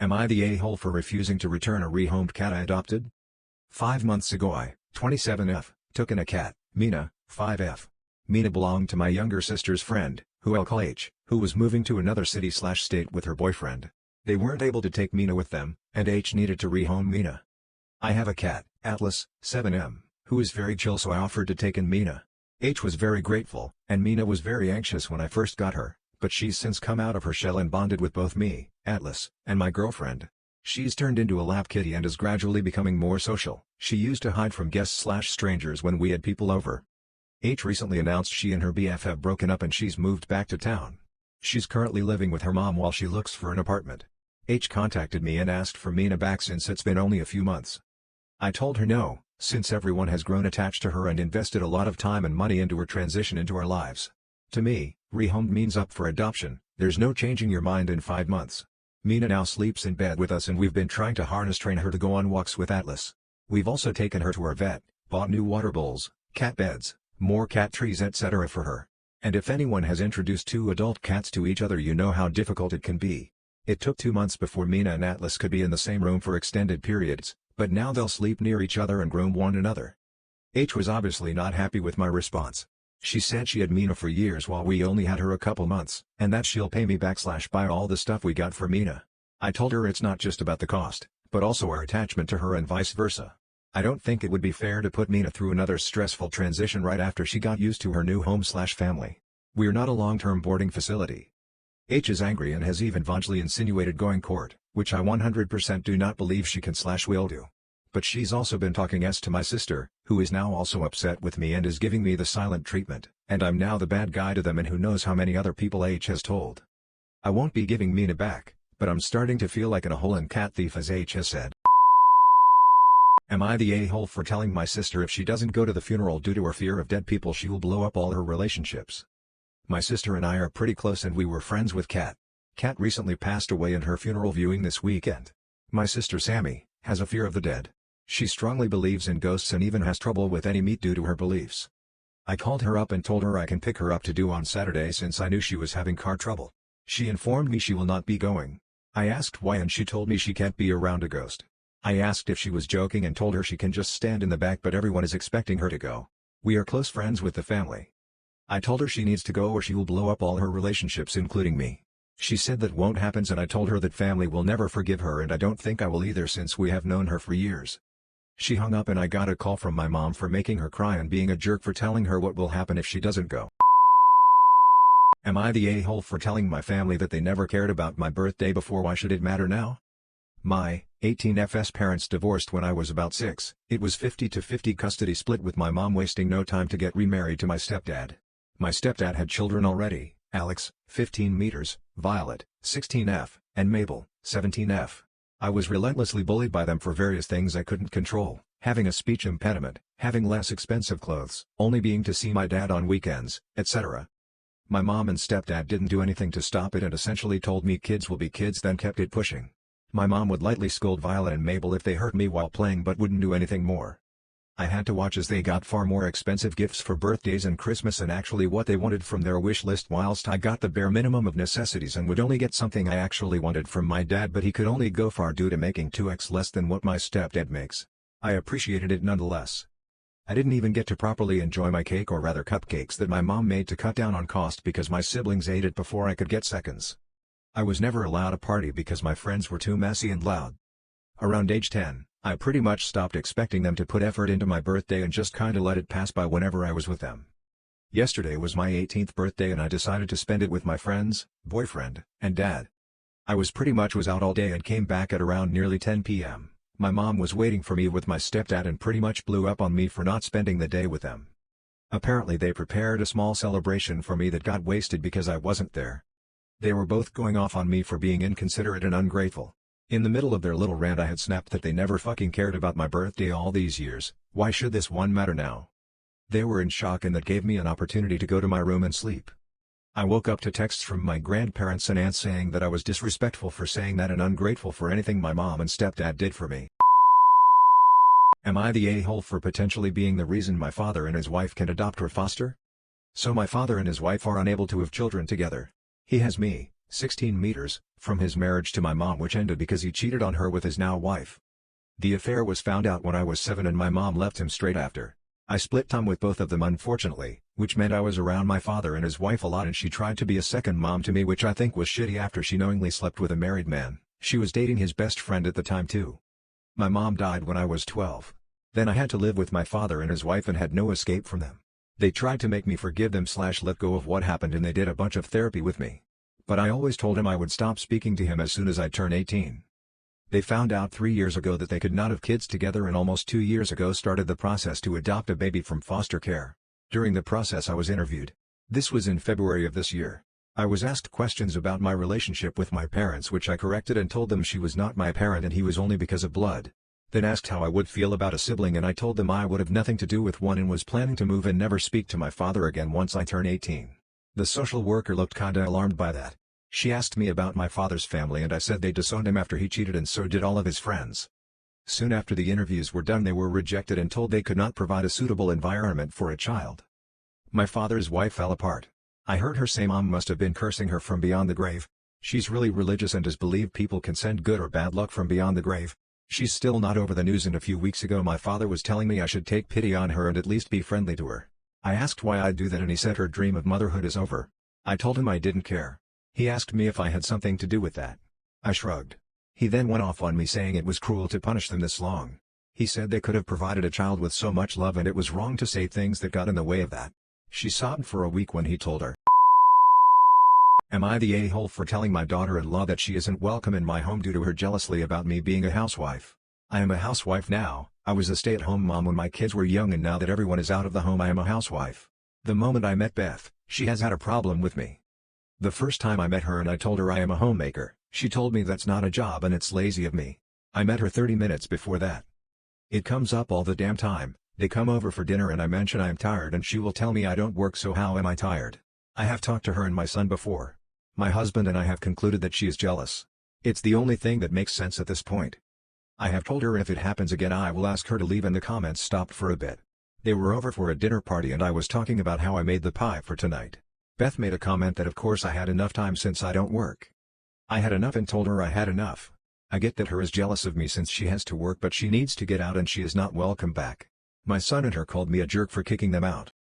Am I the a-hole for refusing to return a rehomed cat I adopted? 5 months ago I, 27F, took in a cat, Mina, 5F. Mina belonged to my younger sister's friend, who I'll call H, who was moving to another city/state with her boyfriend. They weren't able to take Mina with them, and H needed to rehome Mina. I have a cat, Atlas, 7M, who is very chill, so I offered to take in Mina. H was very grateful, and Mina was very anxious when I first got her, but she's since come out of her shell and bonded with both me, Atlas, and my girlfriend. She's turned into a lap kitty and is gradually becoming more social. She used to hide from guests/strangers when we had people over. H recently announced she and her BF have broken up and she's moved back to town. She's currently living with her mom while she looks for an apartment. H contacted me and asked for Mina back since it's been only a few months. I told her no, since everyone has grown attached to her and invested a lot of time and money into her transition into our lives. To me, rehomed means up for adoption. There's no changing your mind in 5 months. Mina now sleeps in bed with us and we've been trying to harness train her to go on walks with Atlas. We've also taken her to our vet, bought new water bowls, cat beds, more cat trees etc. for her. And if anyone has introduced 2 adult cats to each other, you know how difficult it can be. It took 2 months before Mina and Atlas could be in the same room for extended periods, but now they'll sleep near each other and groom one another. H was obviously not happy with my response. She said she had Mina for years while we only had her a couple months, and that she'll pay me back/buy all the stuff we got for Mina. I told her it's not just about the cost, but also our attachment to her and vice versa. I don't think it would be fair to put Mina through another stressful transition right after she got used to her new home/family. We're not a long-term boarding facility. H is angry and has even vaguely insinuated going court, which I 100% do not believe she can/will do. But she's also been talking to my sister, who is now also upset with me and is giving me the silent treatment, and I'm now the bad guy to them and who knows how many other people H has told. I won't be giving Mina back, but I'm starting to feel like a hole and cat thief, as H has said. Am I the a-hole for telling my sister if she doesn't go to the funeral due to her fear of dead people she will blow up all her relationships? My sister and I are pretty close and we were friends with Kat. Kat recently passed away in her funeral viewing this weekend. My sister Sammy has a fear of the dead. She strongly believes in ghosts and even has trouble with any meat due to her beliefs. I called her up and told her I can pick her up to do on Saturday since I knew she was having car trouble. She informed me she will not be going. I asked why and she told me she can't be around a ghost. I asked if she was joking and told her she can just stand in the back, but everyone is expecting her to go. We are close friends with the family. I told her she needs to go or she will blow up all her relationships including me. She said that won't happen and I told her that family will never forgive her and I don't think I will either since we have known her for years. She hung up and I got a call from my mom for making her cry and being a jerk for telling her what will happen if she doesn't go. Am I the a-hole for telling my family that they never cared about my birthday before? Why should it matter now? My 18F's parents divorced when I was about 6. It was 50-50 custody split with my mom wasting no time to get remarried to my stepdad. My stepdad had children already, Alex, 15 meters, Violet, 16F, and Mabel, 17F. I was relentlessly bullied by them for various things I couldn't control, having a speech impediment, having less expensive clothes, only being to see my dad on weekends, etc. My mom and stepdad didn't do anything to stop it and essentially told me kids will be kids, then kept it pushing. My mom would lightly scold Violet and Mabel if they hurt me while playing but wouldn't do anything more. I had to watch as they got far more expensive gifts for birthdays and Christmas and actually what they wanted from their wish list, whilst I got the bare minimum of necessities and would only get something I actually wanted from my dad, but he could only go far due to making 2x less than what my stepdad makes. I appreciated it nonetheless. I didn't even get to properly enjoy my cake, or rather cupcakes that my mom made to cut down on cost because my siblings ate it before I could get seconds. I was never allowed a party because my friends were too messy and loud. Around age 10, I pretty much stopped expecting them to put effort into my birthday and just kinda let it pass by whenever I was with them. Yesterday was my 18th birthday and I decided to spend it with my friends, boyfriend, and dad. I was out all day and came back at around nearly 10 p.m. My mom was waiting for me with my stepdad and pretty much blew up on me for not spending the day with them. Apparently they prepared a small celebration for me that got wasted because I wasn't there. They were both going off on me for being inconsiderate and ungrateful. In the middle of their little rant I had snapped that they never fucking cared about my birthday all these years. Why should this one matter now? They were in shock and that gave me an opportunity to go to my room and sleep. I woke up to texts from my grandparents and aunt saying that I was disrespectful for saying that and ungrateful for anything my mom and stepdad did for me. Am I the a-hole for potentially being the reason my father and his wife can adopt or foster? So my father and his wife are unable to have children together. He has me, 16 meters, from his marriage to my mom, which ended because he cheated on her with his now wife. The affair was found out when I was 7 and my mom left him straight after. I split time with both of them unfortunately, which meant I was around my father and his wife a lot, and she tried to be a second mom to me, which I think was shitty after she knowingly slept with a married man. She was dating his best friend at the time too. My mom died when I was 12. Then I had to live with my father and his wife and had no escape from them. They tried to make me forgive them / let go of what happened, and they did a bunch of therapy with me. But I always told him I would stop speaking to him as soon as I turned 18. They found out 3 years ago that they could not have kids together, and almost 2 years ago started the process to adopt a baby from foster care. During the process I was interviewed. This was in February of this year. I was asked questions about my relationship with my parents, which I corrected and told them she was not my parent and he was only because of blood. Then asked how I would feel about a sibling, and I told them I would have nothing to do with one and was planning to move and never speak to my father again once I turn 18. The social worker looked kinda alarmed by that. She asked me about my father's family and I said they disowned him after he cheated, and so did all of his friends. Soon after the interviews were done they were rejected and told they could not provide a suitable environment for a child. My father's wife fell apart. I heard her say mom must have been cursing her from beyond the grave. She's really religious and does believe people can send good or bad luck from beyond the grave. She's still not over the news, and a few weeks ago my father was telling me I should take pity on her and at least be friendly to her. I asked why I'd do that and he said her dream of motherhood is over. I told him I didn't care. He asked me if I had something to do with that. I shrugged. He then went off on me saying it was cruel to punish them this long. He said they could have provided a child with so much love and it was wrong to say things that got in the way of that. She sobbed for a week when he told her. Am I the a-hole for telling my daughter-in-law that she isn't welcome in my home due to her jealousy about me being a housewife? I am a housewife now. I was a stay-at-home mom when my kids were young, and now that everyone is out of the home I am a housewife. The moment I met Beth, she has had a problem with me. The first time I met her and I told her I am a homemaker, she told me that's not a job and it's lazy of me. I met her 30 minutes before that. It comes up all the damn time. They come over for dinner and I mention I am tired and she will tell me I don't work, so how am I tired? I have talked to her and my son before. My husband and I have concluded that she is jealous. It's the only thing that makes sense at this point. I have told her if it happens again I will ask her to leave, and the comments stopped for a bit. They were over for a dinner party and I was talking about how I made the pie for tonight. Beth made a comment that of course I had enough time since I don't work. I had enough and told her I had enough. I get that her is jealous of me since she has to work, but she needs to get out and she is not welcome back. My son and her called me a jerk for kicking them out.